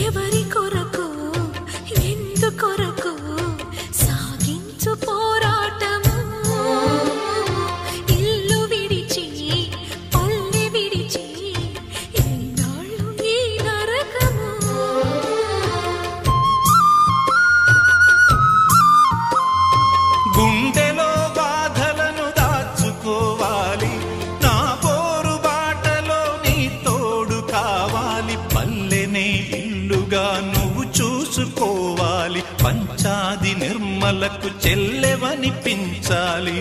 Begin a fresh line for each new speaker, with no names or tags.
ఎవరి కొరకు ఎందుకొరకు సాగించు పోరాటము ఇల్లు విడిచి పల్లె విడిచి ఎన్నాళ్ళు ఈ నరకము
గుండెలో బాధలను దాచుకోవాలి నా పోరు బాటలో నీ తోడు కావాలి పల్లెనే ఇల్లుగా నువ్వు చూసుకోవాలి పంచాది నిర్మలకు చెల్లెవనిపించాలి